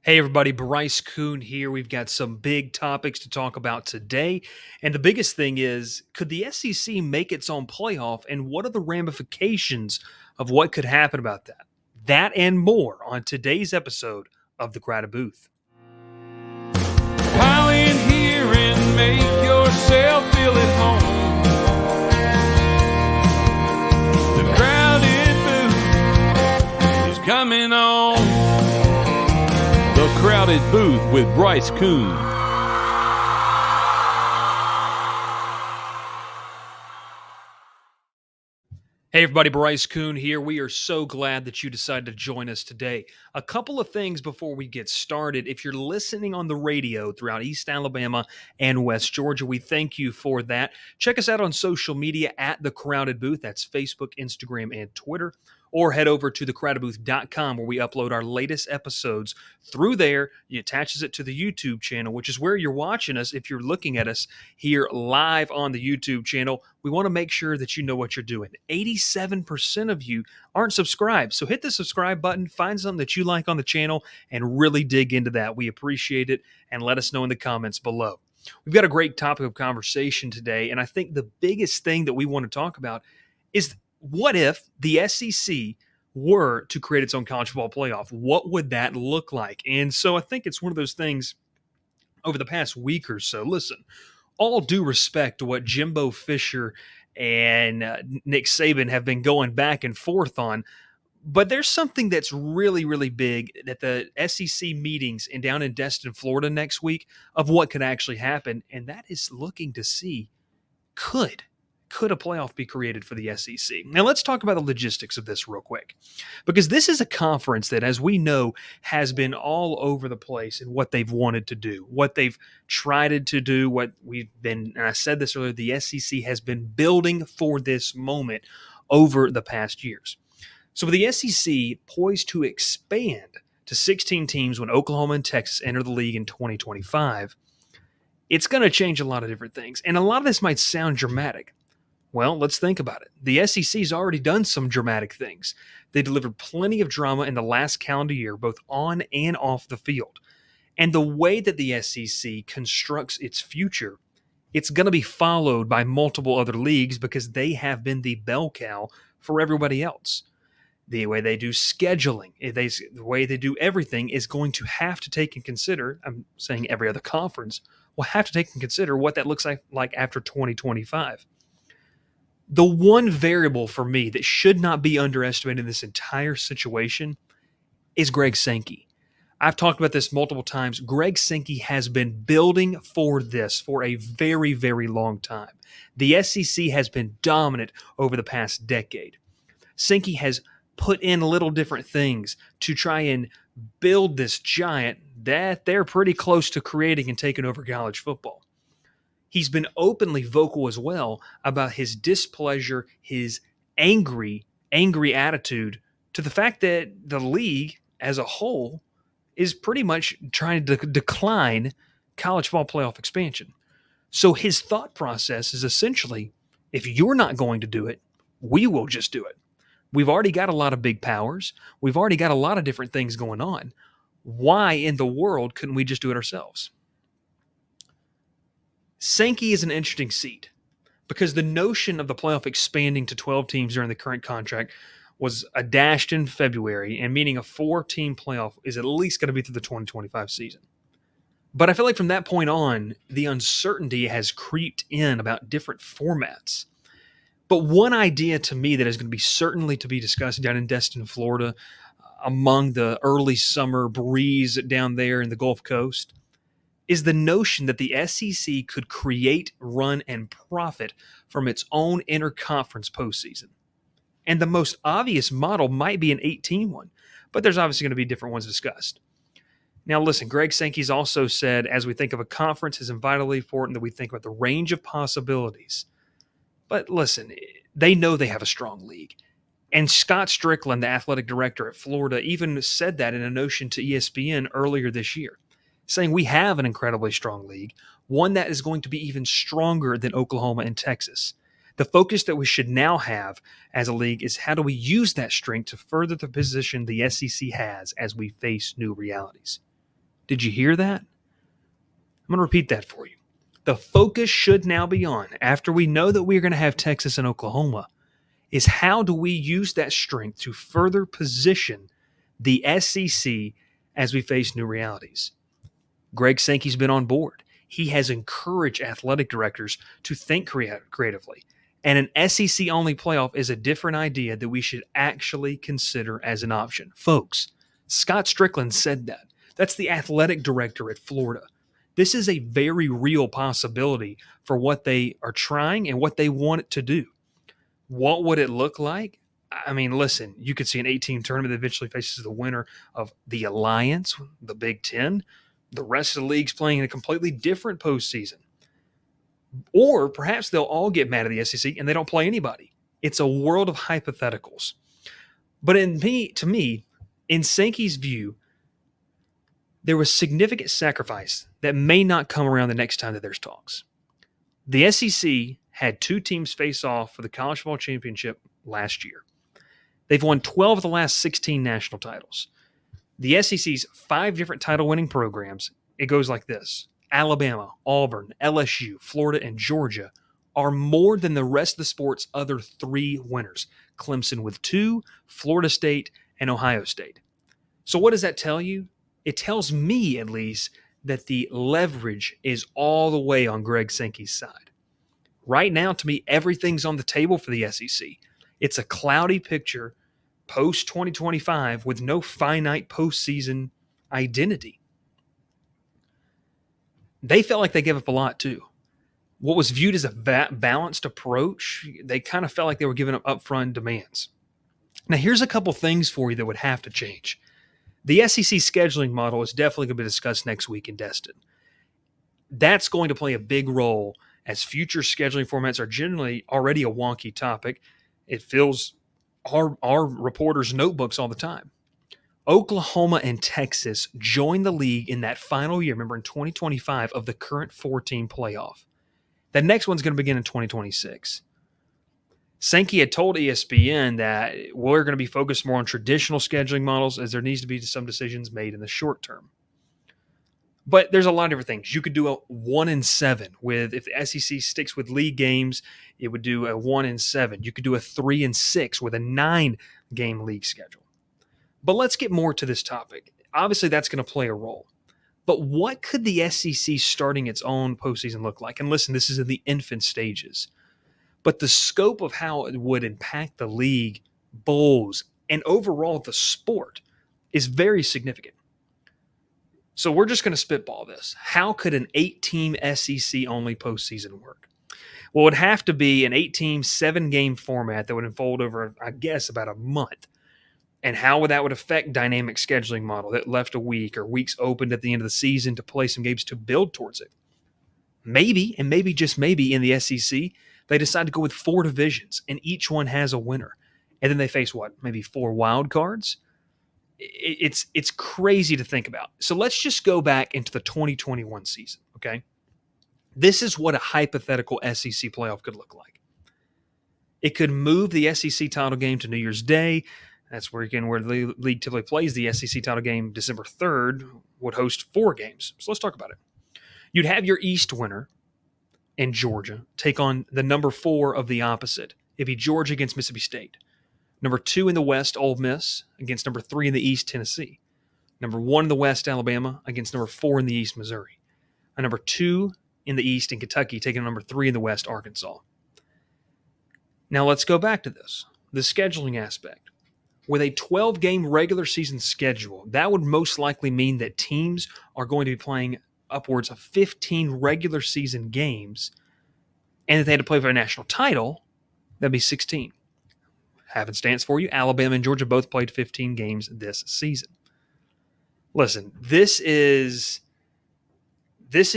Hey everybody, Bryce Koon here. We've got some big topics to talk about today. And the biggest thing is, could the SEC make its own playoff? And what are the ramifications of what could happen about that? That and more on today's episode of The Crowded Booth. Pile in here and make yourself feel at home. The crowded booth is coming on. The Crowded Booth with Bryce Koon. Hey everybody, Bryce Koon here. We are so glad that you decided to join us today. A couple of things before we get started. If you're listening on the radio throughout East Alabama and West Georgia, we thank you for that. Check us out on social media at The Crowded Booth. That's Facebook, Instagram, and Twitter. Or head over to thecrowdedbooth.com where we upload our latest episodes. Through there, it attaches it to the YouTube channel, which is where you're watching us if you're looking at us here live on the YouTube channel. We want to make sure that you know what you're doing. 87% of you aren't subscribed. So hit the subscribe button, find something that you like on the channel, and really dig into that. We appreciate it, and let us know in the comments below. We've got a great topic of conversation today, and I think the biggest thing that we want to talk about is what if the SEC were to create its own college football playoff? What would that look like? And so I think it's one of those things over the past week or so. Listen, all due respect to what Jimbo Fisher and Nick Saban have been going back and forth on, but there's something that's really, really big at the SEC meetings and down in Destin, Florida next week of what could actually happen, and that is looking to see could a playoff be created for the SEC? Now, let's talk about the logistics of this real quick, because this is a conference that, as we know, has been all over the place in what they've wanted to do, what they've tried to do, what we've been, and I said this earlier, the SEC has been building for this moment over the past years. So with the SEC poised to expand to 16 teams when Oklahoma and Texas enter the league in 2025, it's going to change a lot of different things. And a lot of this might sound dramatic. Well, let's think about it. The SEC's already done some dramatic things. They delivered plenty of drama in the last calendar year, both on and off the field. And the way that the SEC constructs its future, it's going to be followed by multiple other leagues because they have been the bell cow for everybody else. The way they do scheduling, the way they do everything is going to have to take and consider, I'm saying every other conference, will have to take and consider what that looks like after 2025. The one variable for me that should not be underestimated in this entire situation is Greg Sankey. I've talked about this multiple times. Greg Sankey has been building for this for a very, very long time. The SEC has been dominant over the past decade. Sankey has put in little different things to try and build this giant that they're pretty close to creating and taking over college football. He's been openly vocal as well about his displeasure, his angry attitude to the fact that the league as a whole is pretty much trying to decline college football playoff expansion. So his thought process is essentially, if you're not going to do it, we will just do it. We've already got a lot of big powers. We've already got a lot of different things going on. Why in the world couldn't we just do it ourselves? Sankey is an interesting seat because the notion of the playoff expanding to 12 teams during the current contract was dashed in February, and meaning a 4-team playoff is at least going to be through the 2025 season. But I feel like from that point on, the uncertainty has creeped in about different formats. But one idea to me that is going to be certainly to be discussed down in Destin, Florida, among the early summer breeze down there in the Gulf Coast, is the notion that the SEC could create, run, and profit from its own interconference postseason. And the most obvious model might be an 8-team one, but there's obviously going to be different ones discussed. Now, listen, Greg Sankey's also said, as we think of a conference, it's vitally important that we think about the range of possibilities. But listen, they know they have a strong league. And Scott Strickland, the athletic director at Florida, even said that in a notion to ESPN earlier this year, saying we have an incredibly strong league, one that is going to be even stronger than Oklahoma and Texas. The focus that we should now have as a league is how do we use that strength to further the position the SEC has as we face new realities. Did you hear that? I'm going to repeat that for you. The focus should now be on, after we know that we're going to have Texas and Oklahoma, is how do we use that strength to further position the SEC as we face new realities. Greg Sankey's been on board. He has encouraged athletic directors to think creatively. And an SEC-only playoff is a different idea that we should actually consider as an option. Folks, Scott Strickland said that. That's the athletic director at Florida. This is a very real possibility for what they are trying and what they want it to do. What would it look like? I mean, listen, you could see an 8-team tournament that eventually faces the winner of the Alliance, the Big Ten, the rest of the leagues playing in a completely different postseason. Or perhaps they'll all get mad at the SEC and they don't play anybody. It's a world of hypotheticals. But to me, in Sankey's view, there was significant sacrifice that may not come around the next time that there's talks. The SEC had 2 teams face off for the college football championship last year. They've won 12 of the last 16 national titles. The SEC's 5 different title-winning programs, it goes like this. Alabama, Auburn, LSU, Florida, and Georgia are more than the rest of the sport's other 3 winners. Clemson with 2, Florida State, and Ohio State. So what does that tell you? It tells me, at least, that the leverage is all the way on Greg Sankey's side. Right now, to me, everything's on the table for the SEC. It's a cloudy picture post-2025 with no finite postseason identity. They felt like they gave up a lot, too. What was viewed as a balanced approach, they kind of felt like they were giving up upfront demands. Now, here's a couple things for you that would have to change. The SEC scheduling model is definitely going to be discussed next week in Destin. That's going to play a big role as future scheduling formats are generally already a wonky topic. It fills our reporters' notebooks all the time. Oklahoma and Texas joined the league in that final year, remember in 2025, of the current 4-team playoff. The next one's going to begin in 2026. Sankey had told ESPN that we're going to be focused more on traditional scheduling models as there needs to be some decisions made in the short term. But there's a lot of different things. You could do a 1-7 with, if the SEC sticks with league games, it would do a 1-7. You could do a 3-6 with a 9-game league schedule. But let's get more to this topic. Obviously, that's going to play a role. But what could the SEC starting its own postseason look like? And listen, this is in the infant stages. But the scope of how it would impact the league, bowls, and overall the sport is very significant. So we're just going to spitball this. How could an 8-team SEC-only postseason work? Well, it would have to be an 8-team, 7-game format that would unfold over, I guess, about a month. And how that would affect dynamic scheduling model that left a week or weeks opened at the end of the season to play some games to build towards it. Maybe, and maybe just maybe in the SEC, they decide to go with 4 divisions and each one has a winner. And then they face what? Maybe 4 wild cards? It's crazy to think about. So let's just go back into the 2021 season, okay? This is what a hypothetical SEC playoff could look like. It could move the SEC title game to New Year's Day. That's where the league typically plays the SEC title game. December 3rd would host 4 games. So let's talk about it. You'd have your East winner in Georgia take on the number 4 of the opposite. It'd be Georgia against Mississippi State. Number 2 in the West, Ole Miss, against number 3 in the East, Tennessee. Number 1 in the West, Alabama, against number 4 in the East, Missouri. And number 2 in the East in Kentucky, taking number 3 in the West, Arkansas. Now let's go back to this, the scheduling aspect. With a 12-game regular season schedule, that would most likely mean that teams are going to be playing upwards of 15 regular season games, and if they had to play for a national title, that'd be 16. Happenstance for you, Alabama and Georgia both played 15 games this season. Listen, this is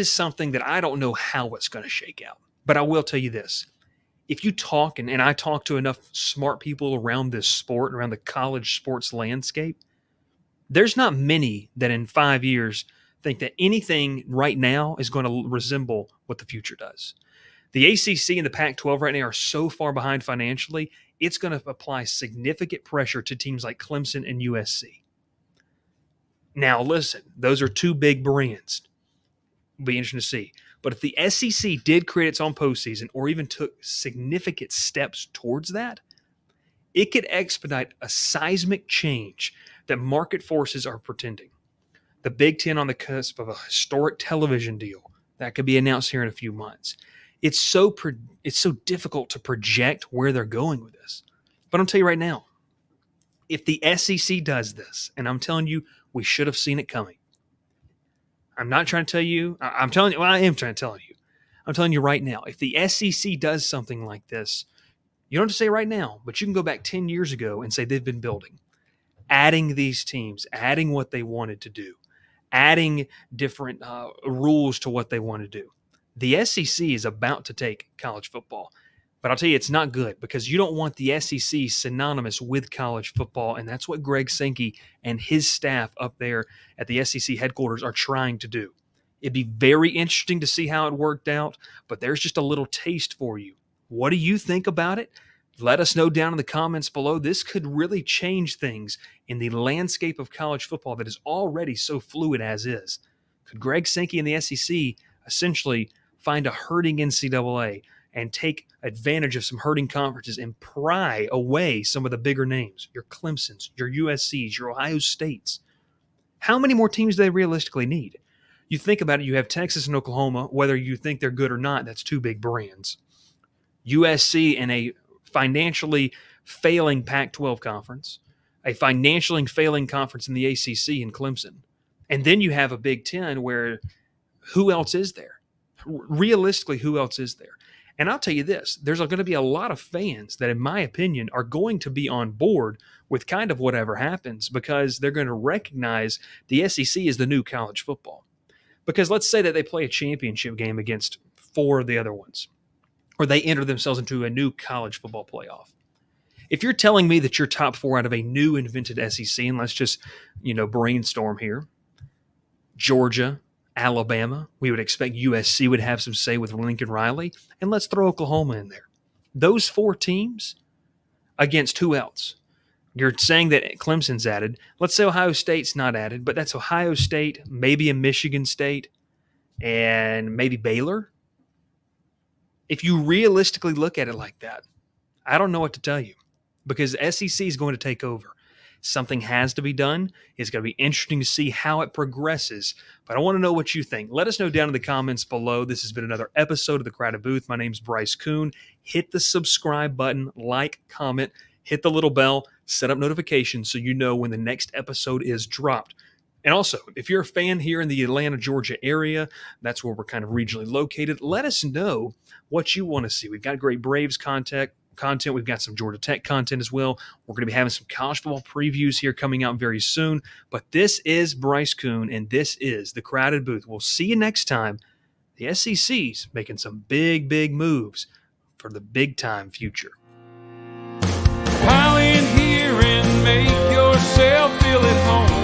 something that I don't know how it's going to shake out, but I will tell you this. If you talk, and I talk to enough smart people around this sport, around the college sports landscape, there's not many that in 5 years think that anything right now is going to resemble what the future does. The ACC and the Pac-12 right now are so far behind financially, it's going to apply significant pressure to teams like Clemson and USC. Now, listen, those are two big brands. It'll be interesting to see. But if the SEC did create its own postseason or even took significant steps towards that, it could expedite a seismic change that market forces are pretending. The Big Ten on the cusp of a historic television deal that could be announced here in a few months. It's so difficult to project where they're going with this. But I'll tell you right now, if the SEC does this, and I'm telling you, we should have seen it coming. I'm not trying to tell you. I'm telling you. Well, I am trying to tell you. I'm telling you right now. If the SEC does something like this, you don't have to say right now, but you can go back 10 years ago and say they've been building, adding these teams, adding what they wanted to do, adding different rules to what they want to do. The SEC is about to take college football. But I'll tell you, it's not good because you don't want the SEC synonymous with college football, and that's what Greg Sankey and his staff up there at the SEC headquarters are trying to do. It'd be very interesting to see how it worked out, but there's just a little taste for you. What do you think about it? Let us know down in the comments below. This could really change things in the landscape of college football that is already so fluid as is. Could Greg Sankey and the SEC essentially find a hurting NCAA and take advantage of some hurting conferences and pry away some of the bigger names, your Clemsons, your USCs, your Ohio States? How many more teams do they realistically need? You think about it, you have Texas and Oklahoma, whether you think they're good or not, that's two big brands. USC in a financially failing Pac-12 conference, a financially failing conference in the ACC in Clemson. And then you have a Big Ten where who else is there? Realistically, who else is there? And I'll tell you this, there's going to be a lot of fans that, in my opinion, are going to be on board with kind of whatever happens because they're going to recognize the SEC is the new college football. Because let's say that they play a championship game against four of the other ones, or they enter themselves into a new college football playoff. If you're telling me that you're top four out of a new invented SEC, and let's just, brainstorm here, Georgia, Alabama, we would expect USC would have some say with Lincoln Riley, and let's throw Oklahoma in there. Those four teams against who else? You're saying that Clemson's added. Let's say Ohio State's not added, but that's Ohio State, maybe a Michigan State, and maybe Baylor. If you realistically look at it like that, I don't know what to tell you because the SEC is going to take over. Something has to be done. It's going to be interesting to see how it progresses. But I want to know what you think. Let us know down in the comments below. This has been another episode of The Crowded Booth. My name's Bryce Koon. Hit the subscribe button, like, comment, hit the little bell, set up notifications so you know when the next episode is dropped. And also, if you're a fan here in the Atlanta, Georgia area, that's where we're kind of regionally located, let us know what you want to see. We've got great Braves content. We've got some Georgia Tech content as well. We're going to be having some college football previews here coming out very soon. But this is Bryce Koon, and this is The Crowded Booth. We'll see you next time. The SEC's making some big, big moves for the big-time future. Pile in here and make yourself feel at home.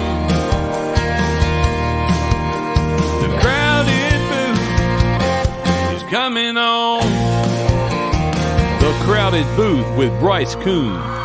The Crowded Booth is coming on. The Crowded Booth with Bryce Koon.